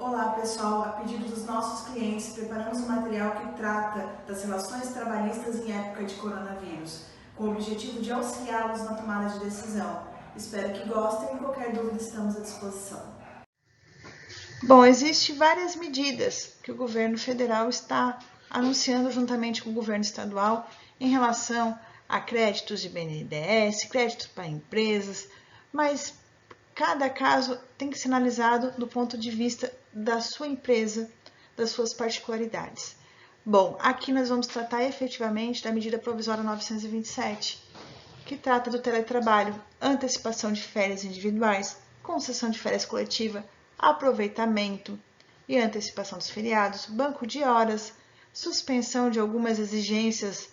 Olá pessoal, a pedido dos nossos clientes, preparamos um material que trata das relações trabalhistas em época de coronavírus, com o objetivo de auxiliá-los na tomada de decisão. Espero que gostem e qualquer dúvida estamos à disposição. Bom, existem várias medidas que o governo federal está anunciando juntamente com o governo estadual em relação a créditos de BNDES, créditos para empresas, mas cada caso tem que ser analisado do ponto de vista da sua empresa, das suas particularidades. Bom, aqui nós vamos tratar efetivamente da medida provisória 927, que trata do teletrabalho, antecipação de férias individuais, concessão de férias coletiva, aproveitamento e antecipação dos feriados, banco de horas, suspensão de algumas exigências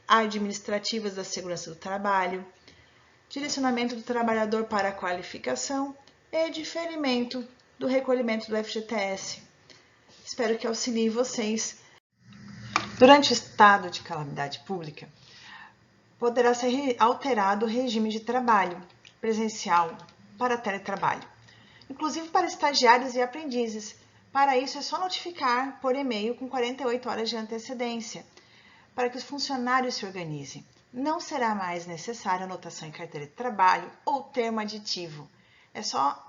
administrativas da segurança do trabalho, direcionamento do trabalhador para a qualificação e diferimento do recolhimento do FGTS. Espero que auxilie vocês. Durante o estado de calamidade pública, poderá ser alterado o regime de trabalho presencial para teletrabalho, inclusive para estagiários e aprendizes. Para isso, é só notificar por e-mail com 48 horas de antecedência, para que os funcionários se organizem. Não será mais necessária anotação em carteira de trabalho ou termo aditivo. É só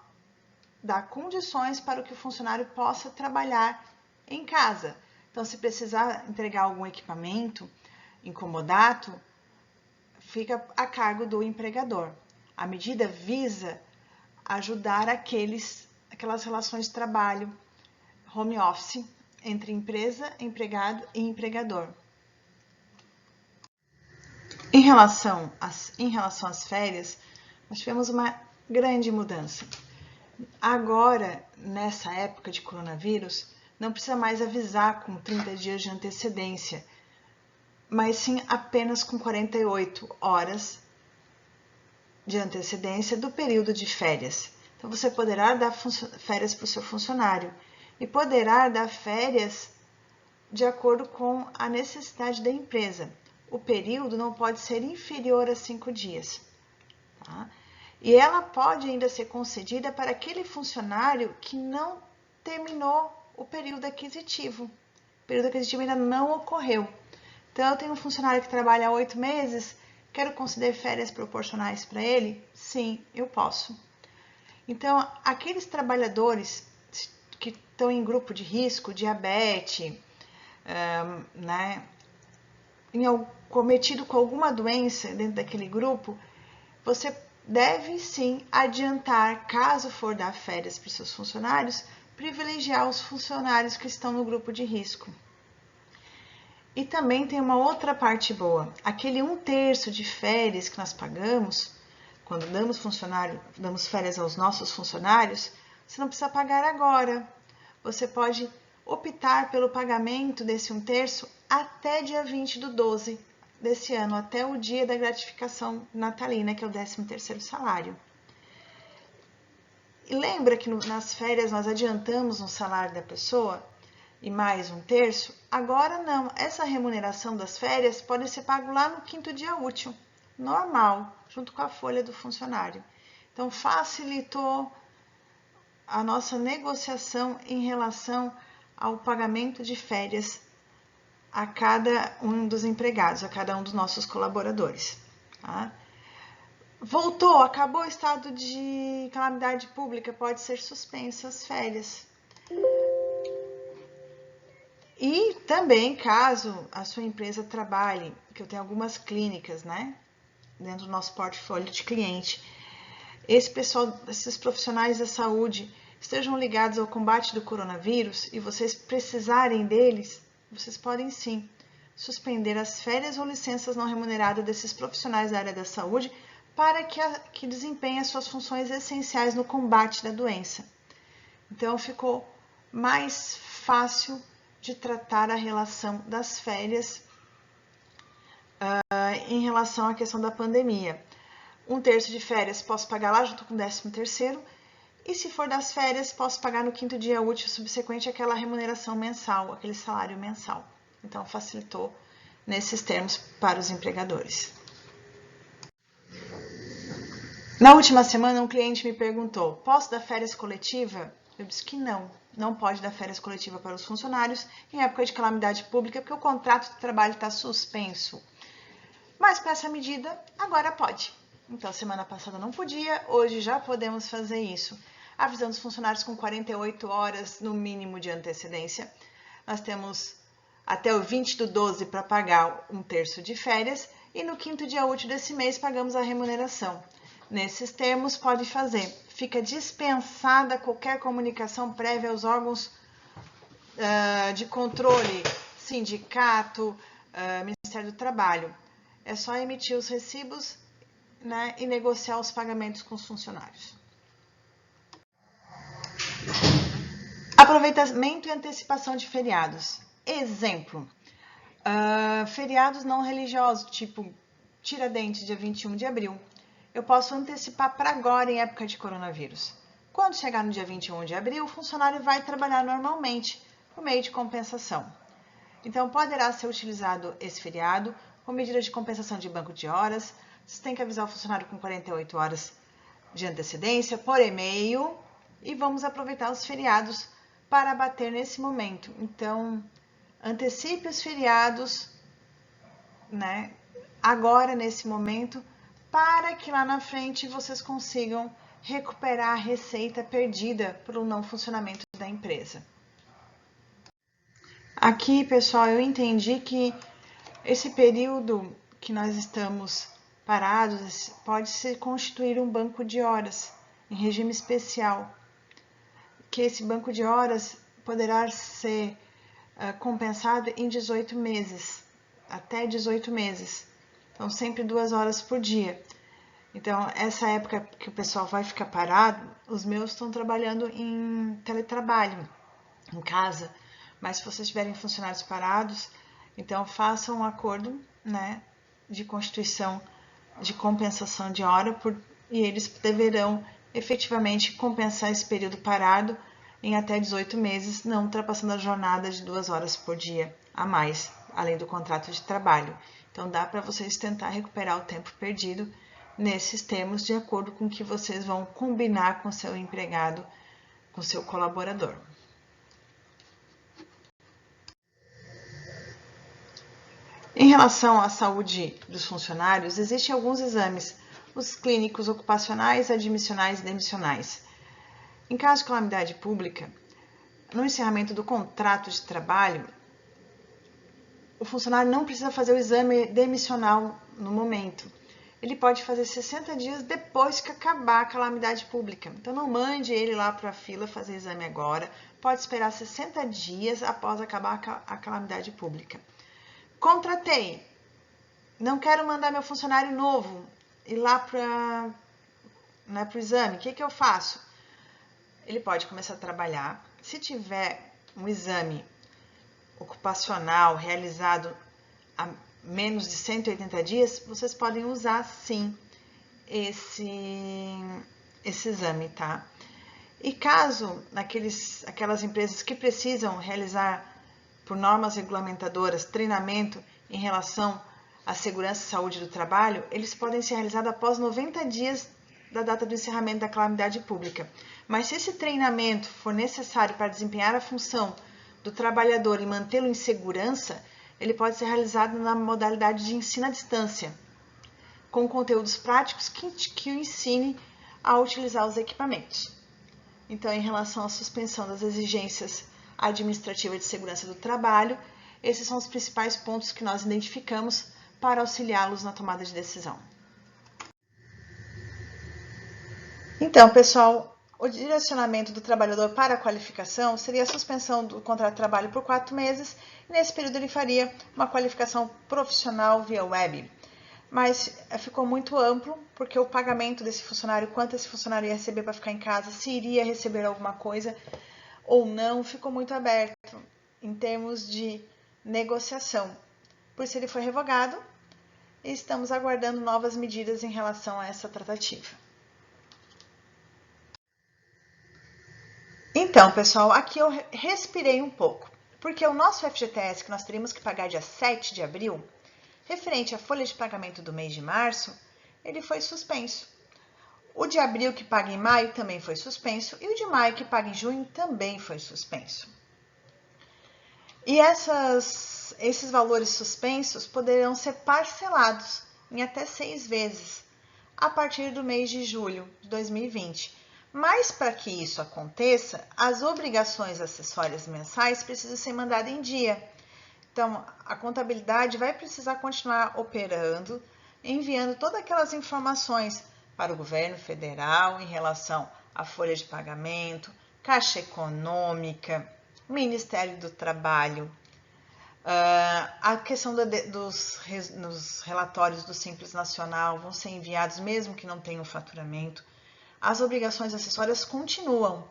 dar condições para que o funcionário possa trabalhar em casa. Então, se precisar entregar algum equipamento incomodato, fica a cargo do empregador. A medida visa ajudar aquelas relações de trabalho, home office, entre empresa, empregado e empregador. Em relação às férias, nós tivemos uma grande mudança. Agora, nessa época de coronavírus, não precisa mais avisar com 30 dias de antecedência, mas sim apenas com 48 horas de antecedência do período de férias. Então, você poderá dar férias para o seu funcionário e poderá dar férias de acordo com a necessidade da empresa. O período não pode ser inferior a 5 dias. Tá? E ela pode ainda ser concedida para aquele funcionário que não terminou o período aquisitivo. O período aquisitivo ainda não ocorreu. Então, eu tenho um funcionário que trabalha há 8 meses, quero conceder férias proporcionais para ele? Sim, eu posso. Então, aqueles trabalhadores que estão em grupo de risco, diabetes, cometido com alguma doença dentro daquele grupo, você deve sim adiantar, caso for dar férias para os seus funcionários, privilegiar os funcionários que estão no grupo de risco. E também tem uma outra parte boa, aquele 1/3 de férias que nós pagamos, quando damos férias aos nossos funcionários, você não precisa pagar agora. Você pode optar pelo pagamento desse 1/3 até dia 20/12 desse ano, até o dia da gratificação natalina, que é o 13º salário. E lembra que nas férias nós adiantamos um salário da pessoa e mais 1/3? Agora não, essa remuneração das férias pode ser pago lá no 5º dia útil, normal, junto com a folha do funcionário. Então, facilitou a nossa negociação em relação ao pagamento de férias a cada um dos empregados, a cada um dos nossos colaboradores. Tá? Voltou, acabou o estado de calamidade pública, pode ser suspensa as férias. E também, caso a sua empresa trabalhe, que eu tenho algumas clínicas, né, dentro do nosso portfólio de cliente, esses profissionais da saúde estejam ligados ao combate do coronavírus e vocês precisarem deles, vocês podem sim suspender as férias ou licenças não remuneradas desses profissionais da área da saúde para que desempenhem as suas funções essenciais no combate da doença. Então, ficou mais fácil de tratar a relação das férias em relação à questão da pandemia. 1/3 de férias posso pagar lá junto com o 13º, e se for das férias, posso pagar no 5º dia útil subsequente aquela remuneração mensal, aquele salário mensal. Então, facilitou nesses termos para os empregadores. Na última semana, um cliente me perguntou: posso dar férias coletiva Eu disse que não pode dar férias coletivas para os funcionários em época de calamidade pública, porque o contrato de trabalho está suspenso. Mas com essa medida, agora pode. Então, semana passada não podia, hoje já podemos fazer isso. Avisando os funcionários com 48 horas no mínimo de antecedência. Nós temos até o 20/12 para pagar 1/3 de férias e no 5º dia útil desse mês pagamos a remuneração. Nesses termos, pode fazer. Fica dispensada qualquer comunicação prévia aos órgãos de controle, sindicato, Ministério do Trabalho. É só emitir os recibos, né, e negociar os pagamentos com os funcionários. Aproveitamento e antecipação de feriados. Exemplo, feriados não religiosos, tipo Tiradentes, dia 21 de abril. Eu posso antecipar para agora em época de coronavírus. Quando chegar no dia 21 de abril, o funcionário vai trabalhar normalmente, por meio de compensação. Então, poderá ser utilizado esse feriado com medidas de compensação de banco de horas. Você tem que avisar o funcionário com 48 horas de antecedência, por e-mail, e vamos aproveitar os feriados para bater nesse momento. Então, antecipe os feriados, né, agora, nesse momento, para que lá na frente vocês consigam recuperar a receita perdida pelo não funcionamento da empresa. Aqui, pessoal, eu entendi que esse período que nós estamos parados pode se constituir um banco de horas em regime especial, que esse banco de horas poderá ser compensado em 18 meses, até 18 meses. Então, sempre 2 horas por dia. Então, essa época que o pessoal vai ficar parado, os meus estão trabalhando em teletrabalho, em casa. Mas se vocês tiverem funcionários parados, então façam um acordo, né, de constituição de compensação de hora e eles deverão efetivamente compensar esse período parado em até 18 meses, não ultrapassando a jornada de 2 horas por dia a mais, além do contrato de trabalho. Então, dá para vocês tentar recuperar o tempo perdido nesses termos, de acordo com o que vocês vão combinar com seu empregado, com seu colaborador. Em relação à saúde dos funcionários, existem alguns exames, os clínicos, ocupacionais, admissionais e demissionais. Em caso de calamidade pública, no encerramento do contrato de trabalho, o funcionário não precisa fazer o exame demissional no momento. Ele pode fazer 60 dias depois que acabar a calamidade pública. Então, não mande ele lá para a fila fazer exame agora. Pode esperar 60 dias após acabar a calamidade pública. Contratei. Não quero mandar meu funcionário novo ir lá para o exame. O que eu faço? Ele pode começar a trabalhar. Se tiver um exame ocupacional realizado há menos de 180 dias, vocês podem usar sim esse exame, tá? E caso aquelas empresas que precisam realizar por normas regulamentadoras treinamento em relação à segurança e saúde do trabalho, eles podem ser realizados após 90 dias da data do encerramento da calamidade pública. Mas se esse treinamento for necessário para desempenhar a função do trabalhador e mantê-lo em segurança, ele pode ser realizado na modalidade de ensino à distância, com conteúdos práticos que o ensine a utilizar os equipamentos. Então, em relação à suspensão das exigências administrativas de segurança do trabalho, esses são os principais pontos que nós identificamos para auxiliá-los na tomada de decisão. Então, pessoal, o direcionamento do trabalhador para a qualificação seria a suspensão do contrato de trabalho por 4 meses, e nesse período ele faria uma qualificação profissional via web. Mas ficou muito amplo, porque o pagamento desse funcionário, quanto esse funcionário ia receber para ficar em casa, se iria receber alguma coisa ou não, ficou muito aberto em termos de negociação. Por isso ele foi revogado e estamos aguardando novas medidas em relação a essa tratativa. Então, pessoal, aqui eu respirei um pouco, porque o nosso FGTS que nós teríamos que pagar dia 7 de abril, referente à folha de pagamento do mês de março, ele foi suspenso. O de abril que paga em maio também foi suspenso e o de maio que paga em junho também foi suspenso. E esses valores suspensos poderão ser parcelados em até 6 vezes a partir do mês de julho de 2020. Mas para que isso aconteça, as obrigações acessórias mensais precisam ser mandadas em dia. Então, a contabilidade vai precisar continuar operando, enviando todas aquelas informações para o governo federal em relação à folha de pagamento, Caixa Econômica, Ministério do Trabalho, a questão dos relatórios do Simples Nacional vão ser enviados mesmo que não tenham faturamento. As obrigações acessórias continuam.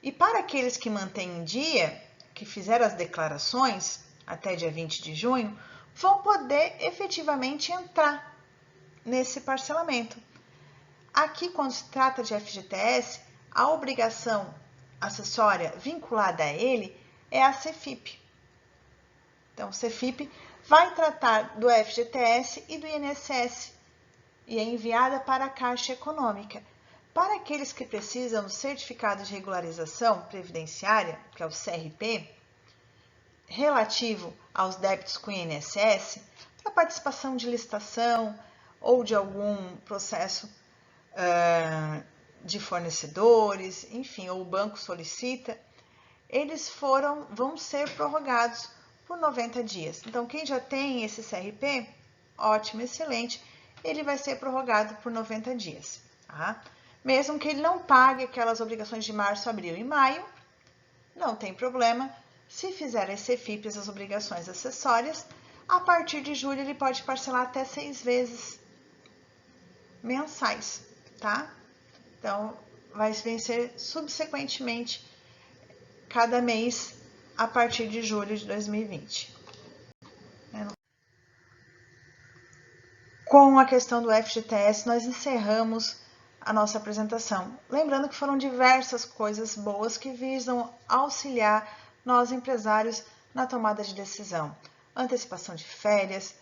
E para aqueles que mantêm em dia, que fizeram as declarações até dia 20 de junho, vão poder efetivamente entrar nesse parcelamento. Aqui, quando se trata de FGTS, a obrigação acessória vinculada a ele é a CEFIP. Então, o CEFIP vai tratar do FGTS e do INSS e é enviada para a Caixa Econômica. Para aqueles que precisam do Certificado de Regularização Previdenciária, que é o CRP, relativo aos débitos com o INSS, para participação de licitação ou de algum processo de fornecedores, enfim, ou o banco solicita, eles vão ser prorrogados por 90 dias. Então, quem já tem esse CRP, ótimo, excelente, ele vai ser prorrogado por 90 dias, tá? Mesmo que ele não pague aquelas obrigações de março, abril e maio, não tem problema. Se fizer as CEFIPs, as obrigações acessórias, a partir de julho ele pode parcelar até 6 vezes mensais, tá? Então, vai vencer subsequentemente cada mês a partir de julho de 2020. Com a questão do FGTS, nós encerramos a nossa apresentação. Lembrando que foram diversas coisas boas que visam auxiliar nós empresários na tomada de decisão. Antecipação de férias,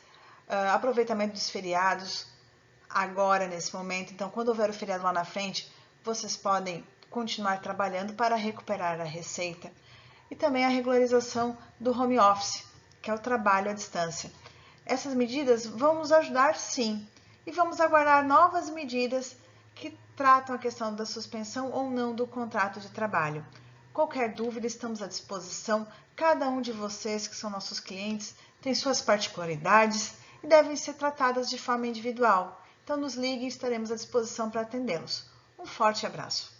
aproveitamento dos feriados agora, nesse momento. Então, quando houver o feriado lá na frente, vocês podem continuar trabalhando para recuperar a receita. E também a regularização do home office, que é o trabalho à distância. Essas medidas vão nos ajudar, sim, e vamos aguardar novas medidas que tratam a questão da suspensão ou não do contrato de trabalho. Qualquer dúvida, estamos à disposição. Cada um de vocês, que são nossos clientes, tem suas particularidades e devem ser tratadas de forma individual. Então, nos ligue e estaremos à disposição para atendê-los. Um forte abraço.